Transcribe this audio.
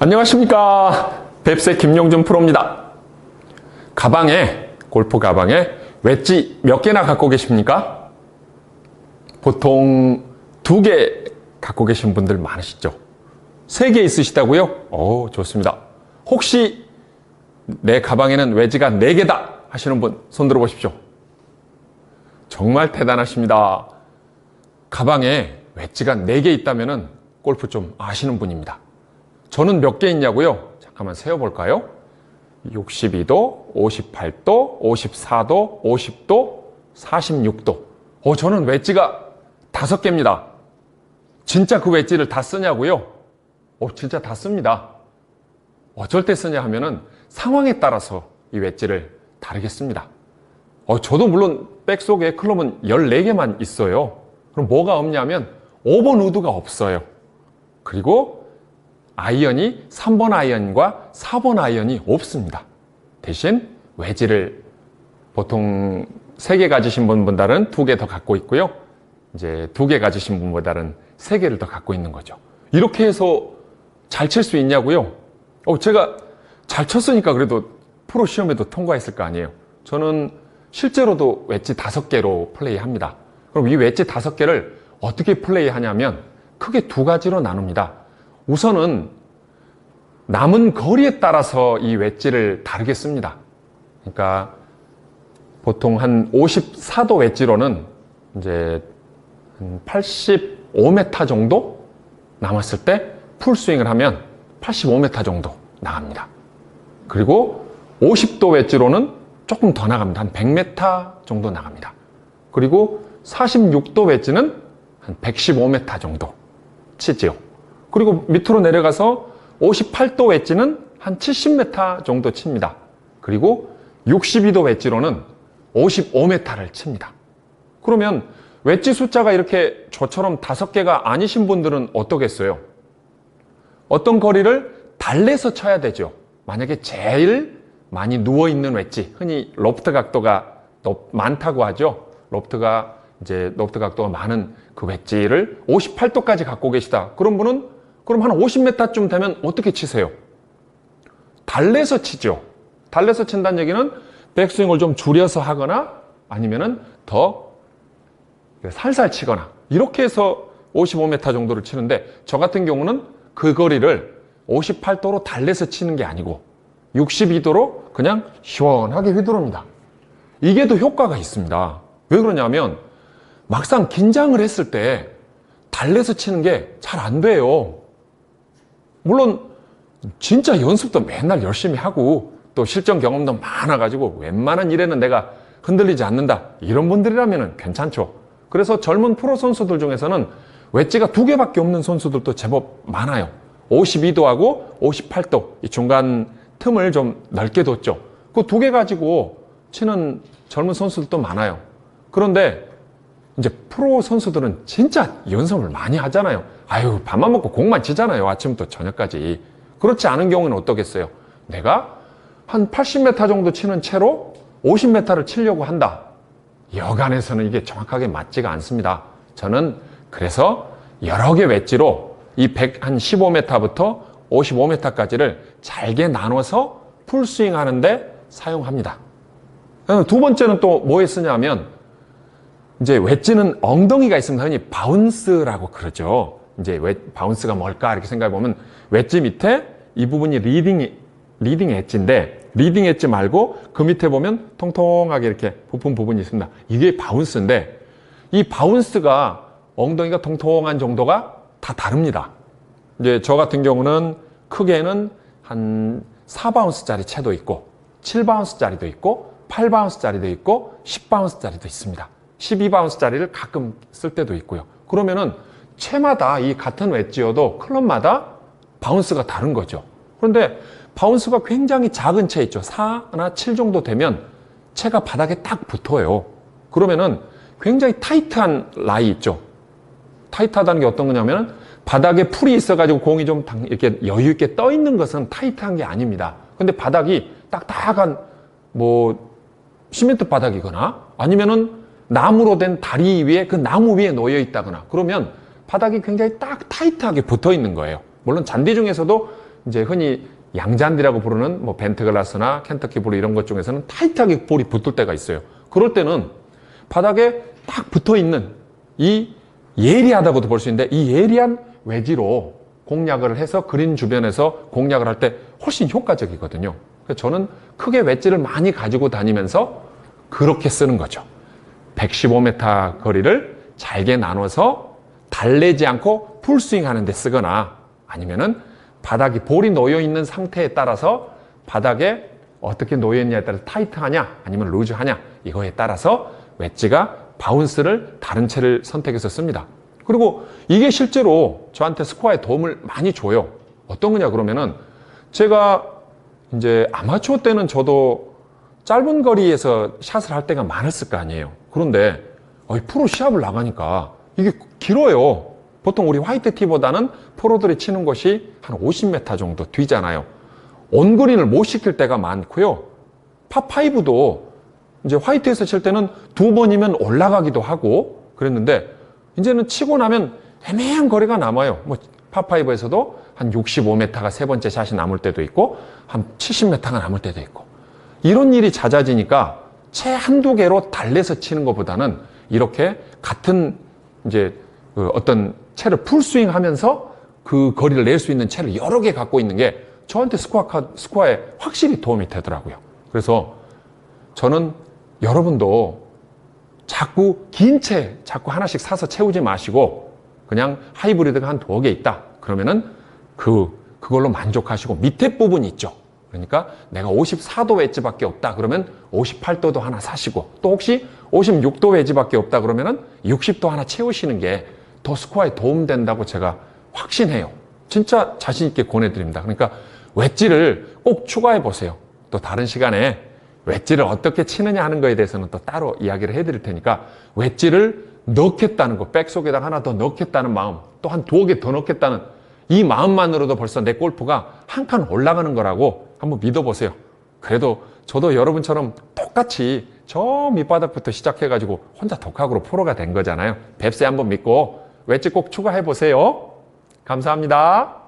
안녕하십니까. 뱁새 김용준 프로입니다. 골프 가방에 웨지 몇 개나 갖고 계십니까? 보통 2개 갖고 계신 분들 많으시죠? 3개 있으시다고요? 좋습니다. 혹시 내 가방에는 웨지가 4개다 하시는 분 손 들어 보십시오. 정말 대단하십니다. 가방에 웨지가 4개 있다면 골프 좀 아시는 분입니다. 저는 몇 개 있냐고요? 잠깐만 세어볼까요? 62도, 58도, 54도, 50도, 46도. 저는 웨지가 5개입니다. 진짜 그 웨지를 다 쓰냐고요? 진짜 다 씁니다. 어쩔 때 쓰냐 하면은 상황에 따라서 이 웨지를 다르게 씁니다. 저도 물론 백속에 클럽은 14개만 있어요. 그럼 뭐가 없냐면 5번 우드가 없어요. 그리고 아이언이 3번 아이언과 4번 아이언이 없습니다. 대신 웨지를 보통 3개 가지신 분보다는 2개 더 갖고 있고요. 이제 2개 가지신 분보다는 3개를 더 갖고 있는 거죠. 이렇게 해서 잘 칠 수 있냐고요? 제가 잘 쳤으니까 그래도 프로 시험에도 통과했을 거 아니에요. 저는 실제로도 웨지 5개로 플레이합니다. 그럼 이 웨지 5개를 어떻게 플레이하냐면 크게 2가지로 나눕니다. 우선은 남은 거리에 따라서 이 웨지를 다르게 씁니다. 그러니까 보통 한 54도 웨지로는 이제 한 85m 정도 남았을 때 풀스윙을 하면 85m 정도 나갑니다. 그리고 50도 웨지로는 조금 더 나갑니다. 한 100m 정도 나갑니다. 그리고 46도 웨지는 한 115m 정도 치지요. 그리고 밑으로 내려가서 58도 웨지는 한 70m 정도 칩니다. 그리고 62도 웨지로는 55m를 칩니다. 그러면 웨지 숫자가 이렇게 저처럼 5개가 아니신 분들은 어떠겠어요? 어떤 거리를 달래서 쳐야 되죠. 만약에 제일 많이 누워있는 웨지, 흔히 로프트 각도가 많다고 하죠. 로프트 각도가 많은 그 웨지를 58도까지 갖고 계시다. 그런 분은 그럼 한 50m쯤 되면 어떻게 치세요? 달래서 치죠. 달래서 친다는 얘기는 백스윙을 좀 줄여서 하거나 아니면은 더 살살 치거나 이렇게 해서 55m 정도를 치는데 저 같은 경우는 그 거리를 58도로 달래서 치는 게 아니고 62도로 그냥 시원하게 휘두릅니다. 이게 더 효과가 있습니다. 왜 그러냐면 막상 긴장을 했을 때 달래서 치는 게 잘 안 돼요. 물론 진짜 연습도 맨날 열심히 하고 또 실전 경험도 많아가지고 웬만한 일에는 내가 흔들리지 않는다 이런 분들이라면 괜찮죠. 그래서 젊은 프로 선수들 중에서는 웨지가 2개밖에 없는 선수들도 제법 많아요. 52도하고 58도 이 중간 틈을 좀 넓게 뒀죠. 그 2개 가지고 치는 젊은 선수들도 많아요. 그런데 이제 프로 선수들은 진짜 연습을 많이 하잖아요. 밥만 먹고 공만 치잖아요. 아침부터 저녁까지. 그렇지 않은 경우는 어떠겠어요? 내가 한 80m 정도 치는 채로 50m를 치려고 한다. 여간에서는 이게 정확하게 맞지가 않습니다. 저는 그래서 여러 개 웨지로 이 15m부터 55m까지를 잘게 나눠서 풀스윙 하는데 사용합니다. 2번째는 또 뭐에 쓰냐면 이제 웨지는 엉덩이가 있으면 흔히 바운스라고 그러죠. 이제 바운스가 뭘까 이렇게 생각해 보면 웨지 밑에 이 부분이 리딩 엣지인데 리딩 엣지 말고 그 밑에 보면 통통하게 이렇게 부푼 부분이 있습니다. 이게 바운스인데 이 바운스가 엉덩이가 통통한 정도가 다 다릅니다. 이제 저 같은 경우는 크게는 한 4바운스짜리 채도 있고 7바운스짜리도 있고 8바운스짜리도 있고 10바운스짜리도 있습니다. 12바운스짜리를 가끔 쓸 때도 있고요. 그러면은 채마다 이 같은 웨지여도 클럽마다 바운스가 다른 거죠. 그런데 바운스가 굉장히 작은 채 있죠. 4나 7 정도 되면 채가 바닥에 딱 붙어요. 그러면은 굉장히 타이트한 라이 있죠. 타이트하다는 게 어떤 거냐면 바닥에 풀이 있어가지고 공이 좀 이렇게 여유 있게 떠 있는 것은 타이트한 게 아닙니다. 근데 바닥이 딱딱한 시멘트 바닥이거나 아니면은 나무로 된 다리 위에 그 나무 위에 놓여 있다거나 그러면 바닥이 굉장히 딱 타이트하게 붙어 있는 거예요. 물론 잔디 중에서도 이제 흔히 양잔디라고 부르는 뭐 벤트글라스나 켄터키 블루 이런 것 중에서는 타이트하게 볼이 붙을 때가 있어요. 그럴 때는 바닥에 딱 붙어 있는 이 예리하다고도 볼 수 있는데 이 예리한 웨지로 공략을 해서 그린 주변에서 공략을 할 때 훨씬 효과적이거든요. 그래서 저는 크게 웨지를 많이 가지고 다니면서 그렇게 쓰는 거죠. 115m 거리를 잘게 나눠서 달래지 않고 풀스윙 하는 데 쓰거나 아니면은 바닥이 볼이 놓여 있는 상태에 따라서 바닥에 어떻게 놓여 있냐에 따라서 타이트하냐 아니면 루즈하냐 이거에 따라서 웨지가 바운스를 다른 채를 선택해서 씁니다. 그리고 이게 실제로 저한테 스코어에 도움을 많이 줘요. 어떤 거냐 그러면은 제가 이제 아마추어 때는 저도 짧은 거리에서 샷을 할 때가 많았을 거 아니에요. 그런데 프로 시합을 나가니까 이게 길어요. 보통 우리 화이트 티보다는 프로들이 치는 곳이 한 50m 정도 뒤잖아요. 온그린을 못 시킬 때가 많고요. 파5도 이제 화이트에서 칠 때는 2번이면 올라가기도 하고 그랬는데 이제는 치고 나면 애매한 거리가 남아요. 뭐 파5에서도 한 65m가 세 번째 샷이 남을 때도 있고 한 70m가 남을 때도 있고 이런 일이 잦아지니까 채 한두 개로 달래서 치는 것보다는 이렇게 같은 이제 어떤 채를 풀스윙 하면서 그 거리를 낼 수 있는 채를 여러 개 갖고 있는 게 저한테 스코어에 확실히 도움이 되더라고요. 그래서 저는 여러분도 자꾸 긴 채 자꾸 하나씩 사서 채우지 마시고 그냥 하이브리드가 한 2개 있다. 그러면은 그걸로 만족하시고 밑에 부분이 있죠. 그러니까 내가 54도 웨지밖에 없다 그러면 58도도 하나 사시고 또 혹시 56도 웨지밖에 없다 그러면은 60도 하나 채우시는 게 더 스코어에 도움된다고 제가 확신해요. 진짜 자신 있게 권해드립니다. 그러니까 웨지를 꼭 추가해 보세요. 또 다른 시간에 웨지를 어떻게 치느냐 하는 거에 대해서는 또 따로 이야기를 해드릴 테니까 웨지를 넣겠다는 거, 백속에다가 하나 더 넣겠다는 마음, 또 한 2개 더 넣겠다는 이 마음만으로도 벌써 내 골프가 한 칸 올라가는 거라고 한번 믿어보세요. 그래도 저도 여러분처럼 똑같이 저 밑바닥부터 시작해가지고 혼자 독학으로 프로가 된 거잖아요. 뱁새 한번 믿고 웨지 꼭 추가해보세요. 감사합니다.